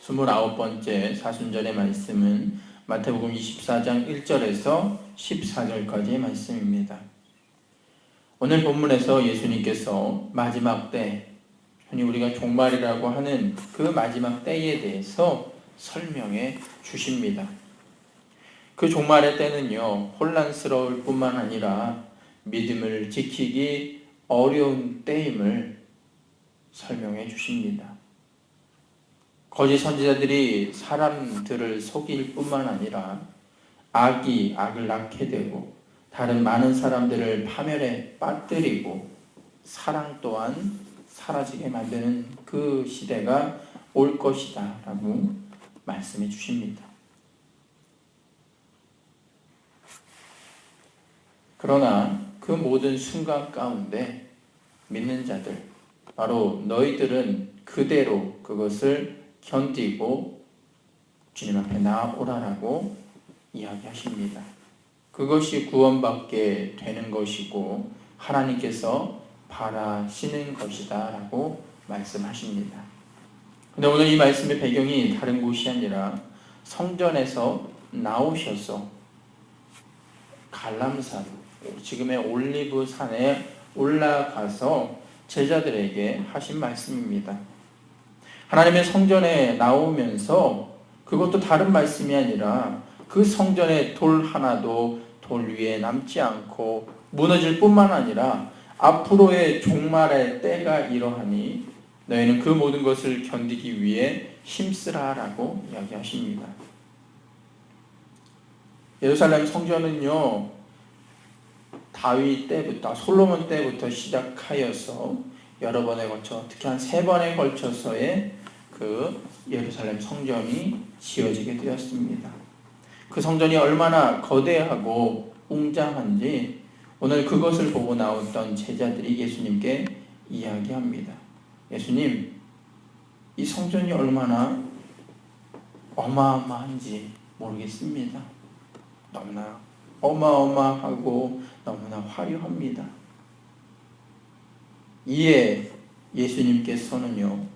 29번째 사순절의 말씀은 마태복음 24장 1절에서 14절까지의 말씀입니다. 오늘 본문에서 예수님께서 마지막 때, 흔히 우리가 종말이라고 하는 그 마지막 때에 대해서 설명해 주십니다. 그 종말의 때는요, 혼란스러울 뿐만 아니라 믿음을 지키기 어려운 때임을 설명해 주십니다. 거짓 선지자들이 사람들을 속일 뿐만 아니라 악이 악을 낳게 되고 다른 많은 사람들을 파멸에 빠뜨리고 사랑 또한 사라지게 만드는 그 시대가 올 것이다 라고 말씀해 주십니다. 그러나 그 모든 순간 가운데 믿는 자들, 바로 너희들은 그대로 그것을 견디고 주님 앞에 나아오라라고 이야기하십니다. 그것이 구원받게 되는 것이고 하나님께서 바라시는 것이다 라고 말씀하십니다. 근데 오늘 이 말씀의 배경이 다른 곳이 아니라 성전에서 나오셔서 갈람산, 지금의 올리브 산에 올라가서 제자들에게 하신 말씀입니다. 하나님의 성전에 나오면서 그것도 다른 말씀이 아니라 그 성전에 돌 하나도 돌 위에 남지 않고 무너질 뿐만 아니라 앞으로의 종말의 때가 이러하니 너희는 그 모든 것을 견디기 위해 힘쓰라라고 이야기하십니다. 예루살렘 성전은요, 다윗 때부터, 솔로몬 때부터 시작하여서 여러 번에 걸쳐, 특히 한 3번에 걸쳐서의 그 예루살렘 성전이 지어지게 되었습니다. 그 성전이 얼마나 거대하고 웅장한지 오늘 그것을 보고 나왔던 제자들이 예수님께 이야기합니다. 예수님, 이 성전이 얼마나 어마어마한지 모르겠습니다. 너무나 어마어마하고 너무나 화려합니다. 이에 예수님께서는요,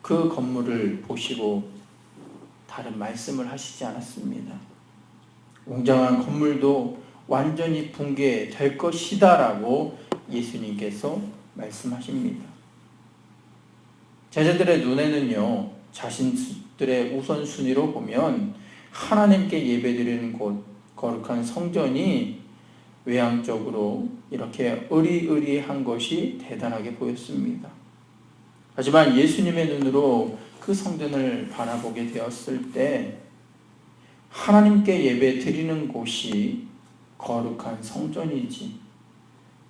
그 건물을 보시고 다른 말씀을 하시지 않았습니다. 웅장한 건물도 완전히 붕괴될 것이다 라고 예수님께서 말씀하십니다. 제자들의 눈에는요, 자신들의 우선순위로 보면 하나님께 예배드리는 곳, 거룩한 성전이 외향적으로 이렇게 의리의리한 것이 대단하게 보였습니다. 하지만 예수님의 눈으로 그 성전을 바라보게 되었을 때 하나님께 예배 드리는 곳이 거룩한 성전이지,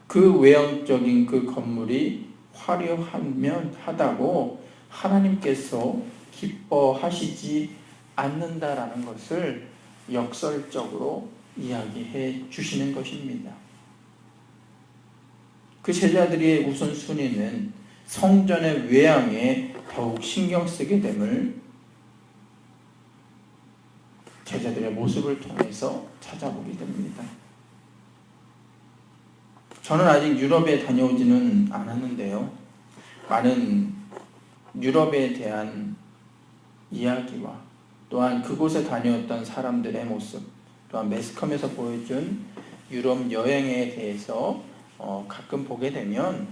그 외형적인 그 건물이 화려하면 하다고 하나님께서 기뻐하시지 않는다라는 것을 역설적으로 이야기해 주시는 것입니다. 그 제자들의 우선순위는 성전의 외양에 더욱 신경 쓰게 됨을 제자들의 모습을 통해서 찾아보게 됩니다. 저는 아직 유럽에 다녀오지는 않았는데요, 많은 유럽에 대한 이야기와 또한 그곳에 다녀왔던 사람들의 모습, 또한 매스컴에서 보여준 유럽 여행에 대해서 가끔 보게 되면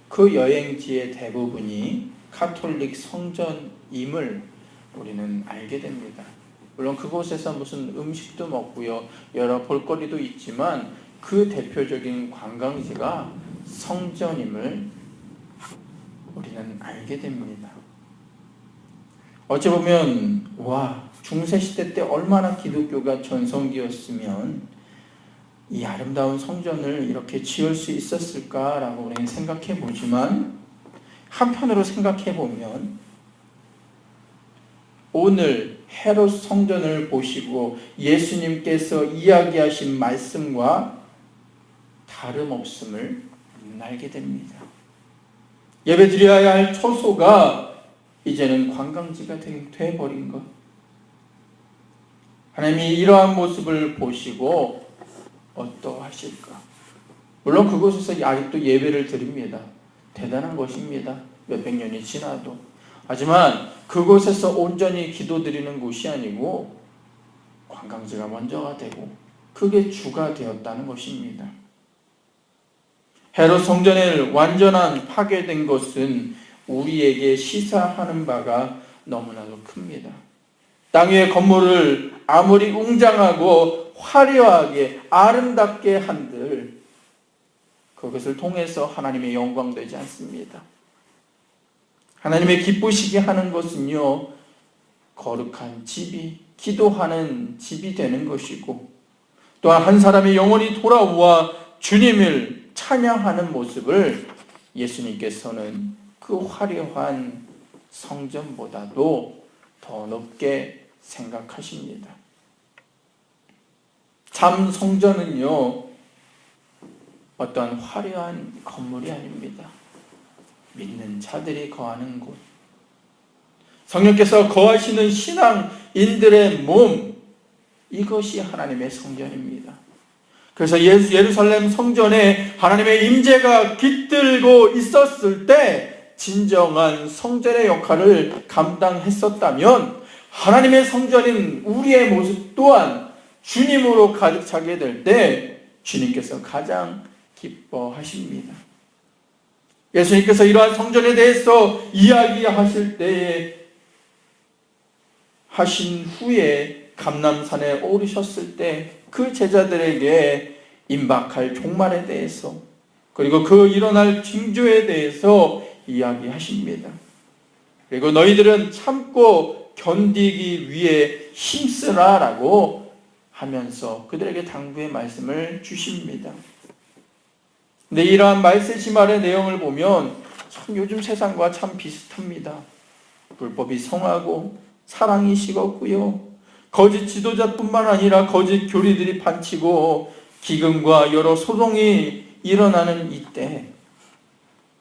그 여행지의 대부분이 카톨릭 성전임을 우리는 알게 됩니다. 물론 그곳에서 무슨 음식도 먹고요, 여러 볼거리도 있지만 그 대표적인 관광지가 성전임을 우리는 알게 됩니다. 어찌 보면 중세시대 때 얼마나 기독교가 전성기였으면 이 아름다운 성전을 이렇게 지을 수 있었을까라고 우리는 생각해 보지만, 한편으로 생각해 보면 오늘 헤롯 성전을 보시고 예수님께서 이야기하신 말씀과 다름없음을 알게 됩니다. 예배드려야 할 처소가 이제는 관광지가 되어버린 것. 하나님이 이러한 모습을 보시고 어떠하실까? 물론 그곳에서 아직도 예배를 드립니다. 대단한 것입니다. 몇백 년이 지나도. 하지만 그곳에서 온전히 기도드리는 곳이 아니고 관광지가 먼저가 되고 그게 주가 되었다는 것입니다. 헤롯 성전에 완전한 파괴된 것은 우리에게 시사하는 바가 너무나도 큽니다. 땅 위의 건물을 아무리 웅장하고 화려하게 아름답게 한들 그것을 통해서 하나님의 영광 되지 않습니다. 하나님의 기쁘시게 하는 것은요, 거룩한 집이, 기도하는 집이 되는 것이고, 또한 한 사람이 영원히 돌아와 주님을 찬양하는 모습을 예수님께서는 그 화려한 성전보다도 더 높게 생각하십니다. 참 성전은요, 어떠한 화려한 건물이 아닙니다. 믿는 자들이 거하는 곳, 성령께서 거하시는 신앙인들의 몸, 이것이 하나님의 성전입니다. 그래서 예루살렘 성전에 하나님의 임재가 깃들고 있었을 때 진정한 성전의 역할을 감당했었다면 하나님의 성전인 우리의 모습 또한 주님으로 가득 차게 될 때 주님께서 가장 기뻐하십니다. 예수님께서 이러한 성전에 대해서 이야기하실 때에 하신 후에 감람산에 오르셨을 때 그 제자들에게 임박할 종말에 대해서 그리고 그 일어날 징조에 대해서 이야기하십니다. 그리고 너희들은 참고 견디기 위해 힘쓰라 라고 하면서 그들에게 당부의 말씀을 주십니다. 근데 이러한 말세지말의 내용을 보면 참 요즘 세상과 참 비슷합니다. 불법이 성하고 사랑이 식었고요. 거짓 지도자뿐만 아니라 거짓 교리들이 판치고 기근과 여러 소동이 일어나는 이때,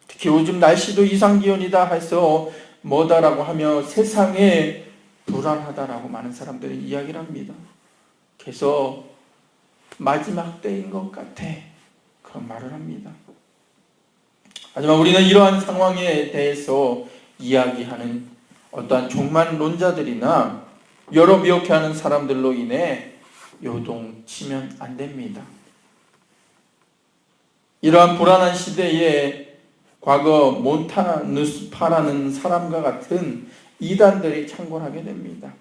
특히 요즘 날씨도 이상기온이다 해서 뭐다라고 하며 세상에 불안하다라고 많은 사람들이 이야기를 합니다. 그래서 마지막 때인 것 같아, 그런 말을 합니다. 하지만 우리는 이러한 상황에 대해서 이야기하는 어떠한 종말론자들이나 여러 미혹해하는 사람들로 인해 요동치면 안 됩니다. 이러한 불안한 시대에 과거 몬타누스파라는 사람과 같은 이단들이 창궐하게 됩니다.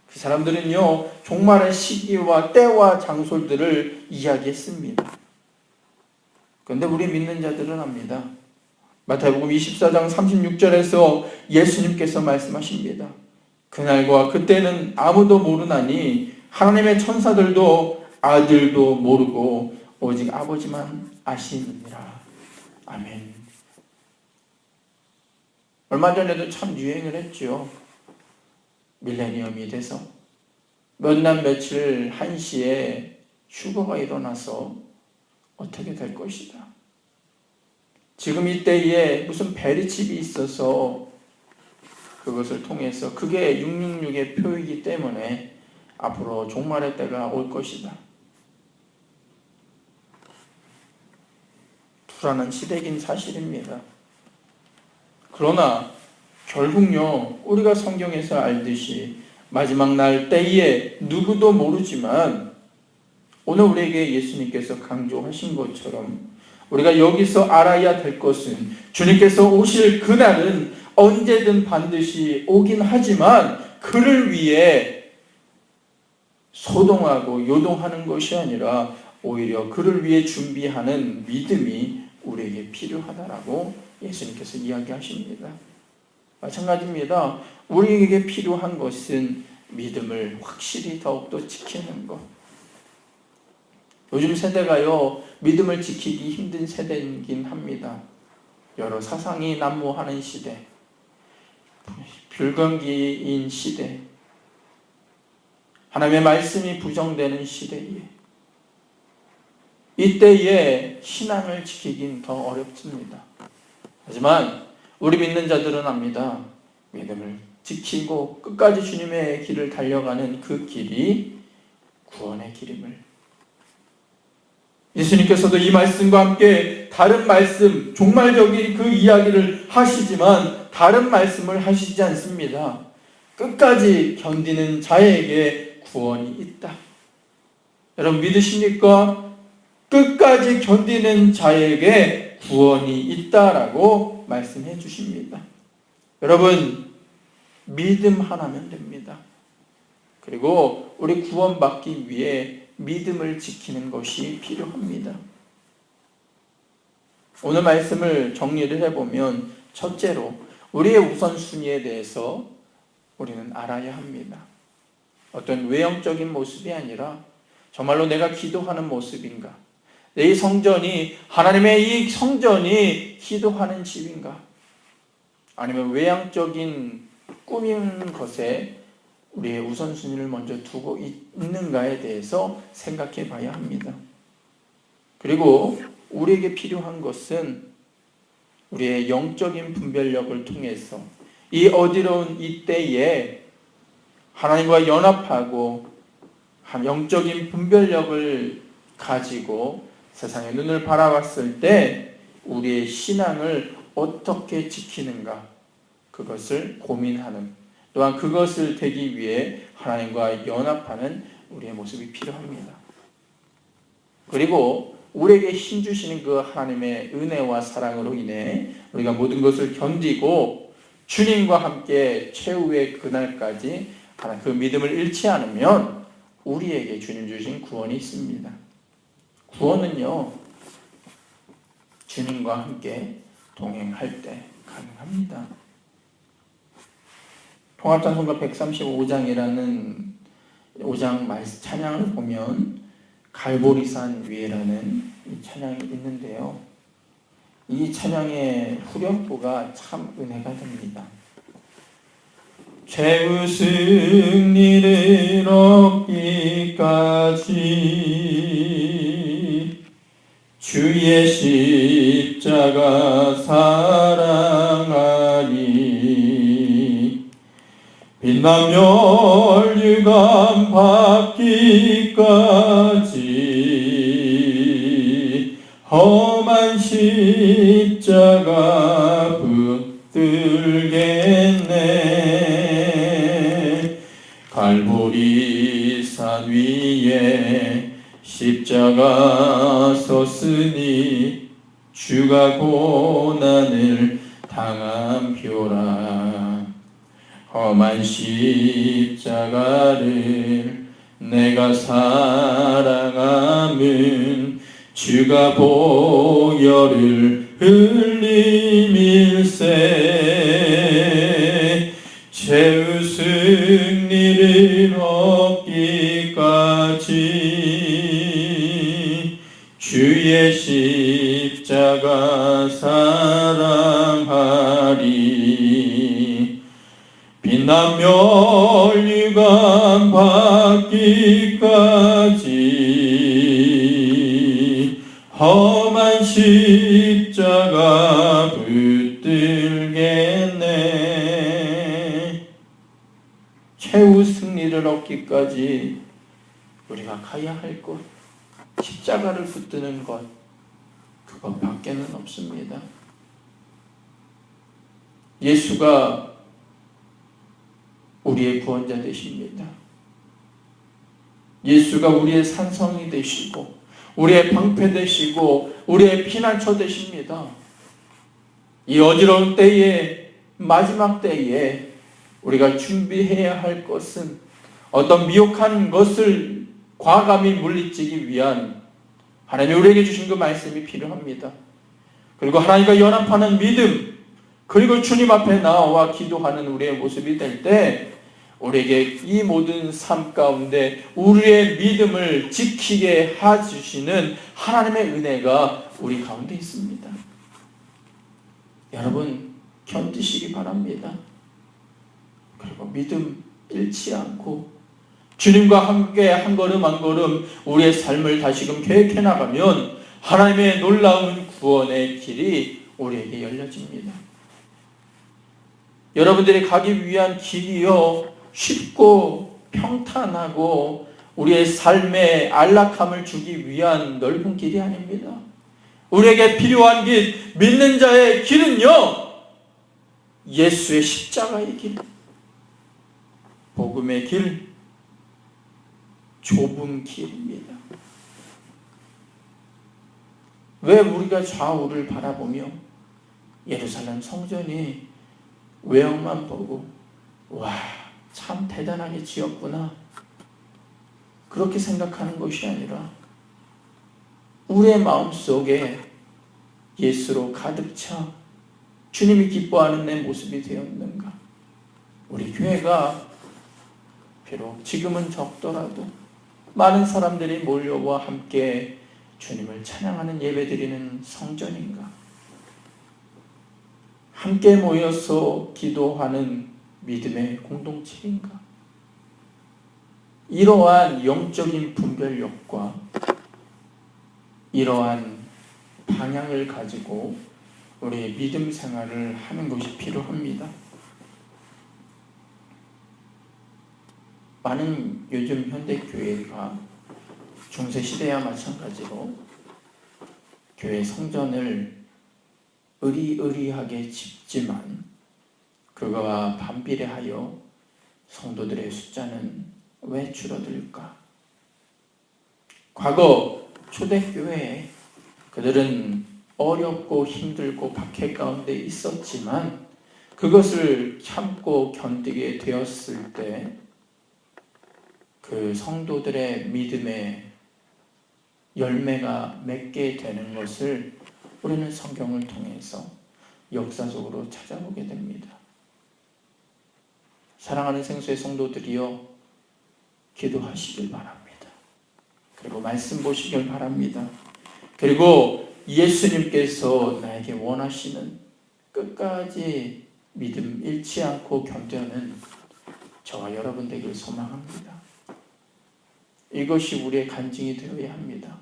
그 사람들은요, 종말의 시기와 때와 장소들을 이야기했습니다. 그런데 우리 믿는 자들은 압니다. 마태복음 24장 36절에서 예수님께서 말씀하십니다. 그날과 그때는 아무도 모르나니 하나님의 천사들도 아들도 모르고 오직 아버지만 아시느니라. 아멘. 얼마 전에도 참 유행을 했죠. 밀레니엄이 돼서 몇 날 며칠 한시에 휴거가 일어나서 어떻게 될 것이다. 지금 이때에 무슨 베리칩이 있어서 그것을 통해서 그게 666의 표이기 때문에 앞으로 종말의 때가 올 것이다. 불안한 시대긴 사실입니다. 그러나 결국요, 우리가 성경에서 알듯이 마지막 날 때에 누구도 모르지만 오늘 우리에게 예수님께서 강조하신 것처럼 우리가 여기서 알아야 될 것은 주님께서 오실 그날은 언제든 반드시 오긴 하지만 그를 위해 소동하고 요동하는 것이 아니라 오히려 그를 위해 준비하는 믿음이 우리에게 필요하다라고 예수님께서 이야기하십니다. 마찬가지입니다. 우리에게 필요한 것은 믿음을 확실히 더욱더 지키는 것. 요즘 세대가요, 믿음을 지키기 힘든 세대이긴 합니다. 여러 사상이 난무하는 시대, 불경기인 시대, 하나님의 말씀이 부정되는 시대에 이때에 신앙을 지키긴 더 어렵습니다. 하지만 우리 믿는 자들은 압니다. 믿음을 지키고 끝까지 주님의 길을 달려가는 그 길이 구원의 길임을. 예수님께서도 이 말씀과 함께 다른 말씀, 종말적인 그 이야기를 하시지만 다른 말씀을 하시지 않습니다. 끝까지 견디는 자에게 구원이 있다. 여러분 믿으십니까? 끝까지 견디는 자에게 구원이 있다라고 말씀해 주십니다. 여러분 믿음 하나면 됩니다. 그리고 우리 구원받기 위해 믿음을 지키는 것이 필요합니다. 오늘 말씀을 정리를 해보면 첫째로 우리의 우선순위에 대해서 우리는 알아야 합니다. 어떤 외형적인 모습이 아니라 정말로 내가 기도하는 모습인가? 내 성전이 하나님의 이 성전이 기도하는 집인가? 아니면 외향적인 꾸미는 것에 우리의 우선순위를 먼저 두고 있는가에 대해서 생각해 봐야 합니다. 그리고 우리에게 필요한 것은 우리의 영적인 분별력을 통해서 이 어지러운 이 때에 하나님과 연합하고 영적인 분별력을 가지고 세상의 눈을 바라봤을 때 우리의 신앙을 어떻게 지키는가 그것을 고민하는, 또한 그것을 되기 위해 하나님과 연합하는 우리의 모습이 필요합니다. 그리고 우리에게 힘 주시는 그 하나님의 은혜와 사랑으로 인해 우리가 모든 것을 견디고 주님과 함께 최후의 그날까지 그 믿음을 잃지 않으면 우리에게 주님 주신 구원이 있습니다. 구원은요, 주님과 함께 동행할 때 가능합니다. 통합찬송가 135장이라는 5장 찬양을 보면 갈보리산 위에라는 이 찬양이 있는데요. 이 찬양의 후렴구가 참 은혜가 됩니다. 최후 승리를 얻기까지 주의 십자가 사랑하리 빛난 멸류관 받기까지 험한 십자가 붙들겠네. 갈보리산 위에 십자가 섰으니 주가 고난을 당한 표라. 험한 십자가를 내가 사랑함은 주가 보혈을 흘림일세. 최후 승리를 얻기까지 주의 십자가 사랑하리. 빛난 멸류관 받기까지 험한 십자가 붙들겠네. 최후 승리를 얻기까지 우리가 가야 할 것, 십자가를 붙드는 것, 그것밖에는 없습니다. 예수가 우리의 구원자 되십니다. 예수가 우리의 산성이 되시고 우리의 방패 되시고 우리의 피난처 되십니다. 이 어지러운 때에, 마지막 때에 우리가 준비해야 할 것은 어떤 미혹한 것을 과감히 물리치기 위한 하나님이 우리에게 주신 그 말씀이 필요합니다. 그리고 하나님과 연합하는 믿음, 그리고 주님 앞에 나와 기도하는 우리의 모습이 될 때 우리에게 이 모든 삶 가운데 우리의 믿음을 지키게 해주시는 하나님의 은혜가 우리 가운데 있습니다. 여러분 견디시기 바랍니다. 그리고 믿음 잃지 않고 주님과 함께 한 걸음 한 걸음 우리의 삶을 다시금 계획해 나가면 하나님의 놀라운 구원의 길이 우리에게 열려집니다. 여러분들이 가기 위한 길이요 쉽고 평탄하고 우리의 삶에 안락함을 주기 위한 넓은 길이 아닙니다. 우리에게 필요한 길, 믿는 자의 길은요 예수의 십자가의 길, 복음의 길, 좁은 길입니다. 왜 우리가 좌우를 바라보며 예루살렘 성전이 외형만 보고 와, 참 대단하게 지었구나 그렇게 생각하는 것이 아니라 우리의 마음속에 예수로 가득 차 주님이 기뻐하는 내 모습이 되었는가? 우리 교회가 비록 지금은 적더라도 많은 사람들이 몰려와 함께 주님을 찬양하는 예배드리는 성전인가? 함께 모여서 기도하는 믿음의 공동체인가? 이러한 영적인 분별력과 이러한 방향을 가지고 우리의 믿음 생활을 하는 것이 필요합니다. 많은 요즘 현대 교회가 중세시대와 마찬가지로 교회 성전을 의리의리하게 짓지만 그거와 반비례하여 성도들의 숫자는 왜 줄어들까? 과거 초대교회에 그들은 어렵고 힘들고 박해 가운데 있었지만 그것을 참고 견디게 되었을 때 그 성도들의 믿음의 열매가 맺게 되는 것을 우리는 성경을 통해서 역사적으로 찾아보게 됩니다. 사랑하는 생수의 성도들이여, 기도하시길 바랍니다. 그리고 말씀 보시길 바랍니다. 그리고 예수님께서 나에게 원하시는 끝까지 믿음 잃지 않고 견뎌는 저와 여러분 되길 소망합니다. 이것이 우리의 간증이 되어야 합니다.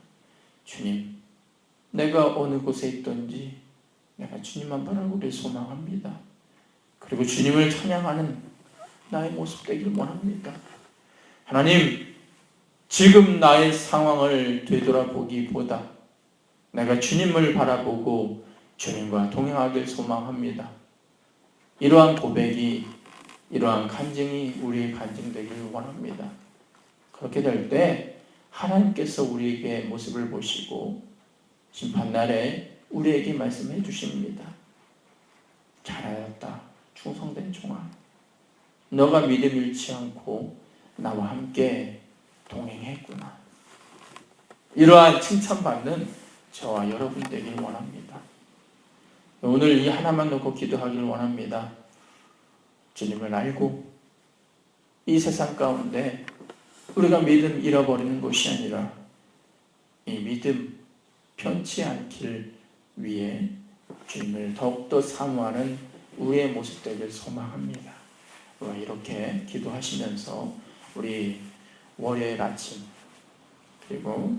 주님, 내가 어느 곳에 있든지 내가 주님만 바라보길 소망합니다. 그리고 주님을 찬양하는 나의 모습 되길 원합니다. 하나님, 지금 나의 상황을 되돌아보기보다 내가 주님을 바라보고 주님과 동행하길 소망합니다. 이러한 고백이, 이러한 간증이 우리의 간증 되길 원합니다. 그렇게 될 때 하나님께서 우리에게 모습을 보시고 심판날에 우리에게 말씀해 주십니다. 잘하였다, 충성된 종아. 너가 믿음 잃지 않고 나와 함께 동행했구나. 이러한 칭찬받는 저와 여러분 되길 원합니다. 오늘 이 하나만 놓고 기도하길 원합니다. 주님을 알고 이 세상 가운데 우리가 믿음 잃어버리는 것이 아니라 이 믿음 편치 않길 위해 주님을 더욱더 사모하는 우리의 모습 되길 소망합니다. 이렇게 기도하시면서 우리 월요일 아침 그리고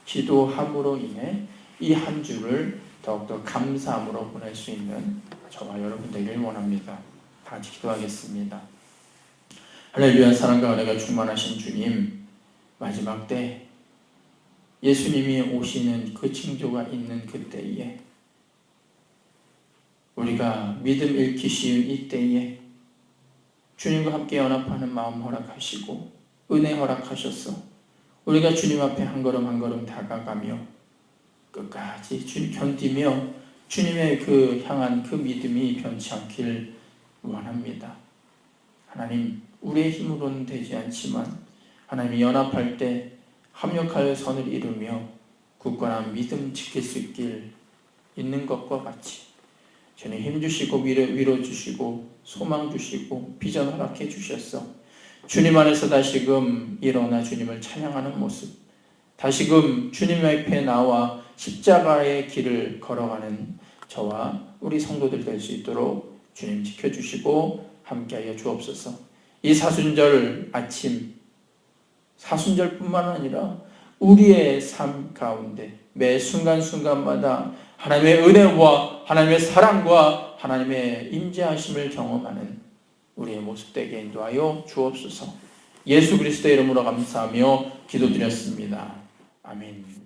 기도함으로 인해 이 한 주를 더욱더 감사함으로 보낼 수 있는 저와 여러분 되길 원합니다. 다 같이 기도하겠습니다. 할렐루야. 사랑과 은혜가 충만하신 주님, 마지막 때 예수님이 오시는 그 징조가 있는 그때에 우리가 믿음 잃기 쉬운 이때에 주님과 함께 연합하는 마음 허락하시고 은혜 허락하셔서 우리가 주님 앞에 한 걸음 한 걸음 다가가며 끝까지 견디며 주님의 그 향한 그 믿음이 변치 않길 원합니다. 하나님, 우리의 힘으로는 되지 않지만 하나님이 연합할 때 합력하여 선을 이루며 굳건한 믿음 지킬 수 있는 것과 같이 주님 힘주시고 위로 주시고 소망 주시고 비전 허락해 주셨어. 주님 안에서 다시금 일어나 주님을 찬양하는 모습, 다시금 주님 앞에 나와 십자가의 길을 걸어가는 저와 우리 성도들 될 수 있도록 주님 지켜주시고 함께하여 주옵소서. 이 사순절 아침, 사순절뿐만 아니라 우리의 삶 가운데 매 순간순간마다 하나님의 은혜와 하나님의 사랑과 하나님의 임재하심을 경험하는 우리의 모습 되게 인도하여 주옵소서. 예수 그리스도의 이름으로 감사하며 기도드렸습니다. 아멘.